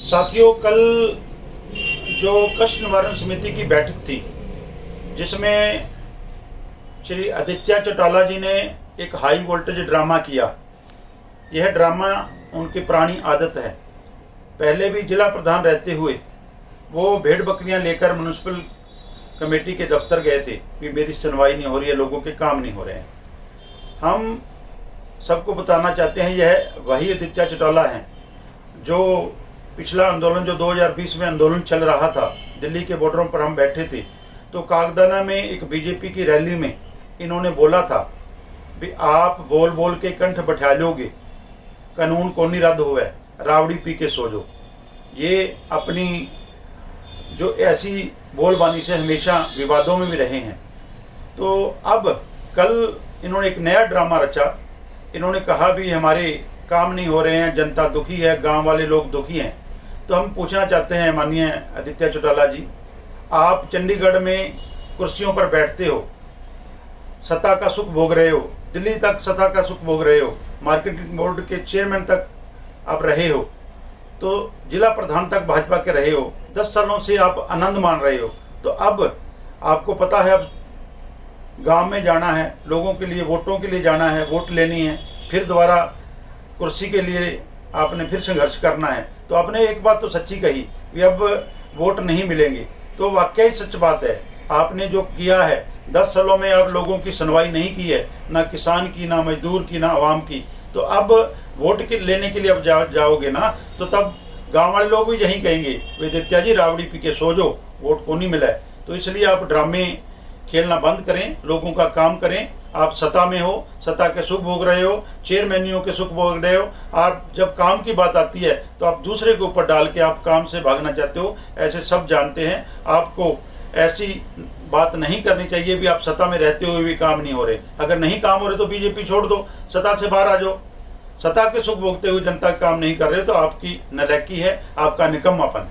साथियों, कल जो कष्ट निवारण समिति की बैठक थी, जिसमें श्री आदित्य चौटाला जी ने एक हाई वोल्टेज ड्रामा किया। यह ड्रामा उनकी पुरानी आदत है। पहले भी जिला प्रधान रहते हुए वो भेड़ बकरियां लेकर म्यूनसिपल कमेटी के दफ्तर गए थे कि मेरी सुनवाई नहीं हो रही है, लोगों के काम नहीं हो रहे हैं। हम सबको बताना चाहते हैं, यह वही आदित्य चौटाला हैं जो पिछला आंदोलन, जो 2020 में आंदोलन चल रहा था, दिल्ली के बॉर्डरों पर हम बैठे थे, तो कागदाना में एक बीजेपी की रैली में इन्होंने बोला था भी आप बोल बोल के कंठ बैठा लोगे, कानून को नहीं रद्द हुआ, रावड़ी पी के सो जो। ये अपनी जो ऐसी बोलबानी से हमेशा विवादों में भी रहे हैं। तो अब कल इन्होंने एक नया ड्रामा रचा। इन्होंने कहा भी हमारे काम नहीं हो रहे हैं, जनता दुखी है, गांव वाले लोग दुखी हैं। तो हम पूछना चाहते हैं माननीय आदित्य चौटाला जी, आप चंडीगढ़ में कुर्सियों पर बैठते हो, सत्ता का सुख भोग रहे हो, दिल्ली तक सत्ता का सुख भोग रहे हो, मार्केटिंग बोर्ड के चेयरमैन तक आप रहे हो, तो जिला प्रधान तक भाजपा के रहे हो, 10 सालों से आप आनंद मान रहे हो। तो अब आपको पता है अब गांव में जाना है, लोगों के लिए वोटों के लिए जाना है, वोट लेनी है, फिर दोबारा कुर्सी के लिए आपने फिर संघर्ष करना है। तो आपने एक बात तो सच्ची कही कि अब वोट नहीं मिलेंगे, तो वाकई सच बात है। आपने जो किया है 10 सालों में, अब लोगों की सुनवाई नहीं की है, ना किसान की, ना मजदूर की, ना आवाम की। तो अब वोट के लेने के लिए अब जाओगे ना, तो तब गांव वाले लोग भी यही कहेंगे, आदित्य जी रावड़ी पी के सो जो, वोट को नहीं मिला है। तो इसलिए आप ड्रामे खेलना बंद करें, लोगों का काम करें। आप सत्ता में हो, सत्ता के सुख भोग रहे हो, चेयरमैनियों के सुख भोग रहे हो। आप जब काम की बात आती है तो आप दूसरे के ऊपर डाल के आप काम से भागना चाहते हो, ऐसे सब जानते हैं। आपको ऐसी बात नहीं करनी चाहिए भी आप सत्ता में रहते हुए भी काम नहीं हो रहे। अगर नहीं काम हो रहे तो बीजेपी छोड़ दो, सत्ता से बाहर आ जाओ। सत्ता के सुख भोगते हुए जनता का काम नहीं कर रहे तो आपकी नालायकी है, आपका निकम्मापन।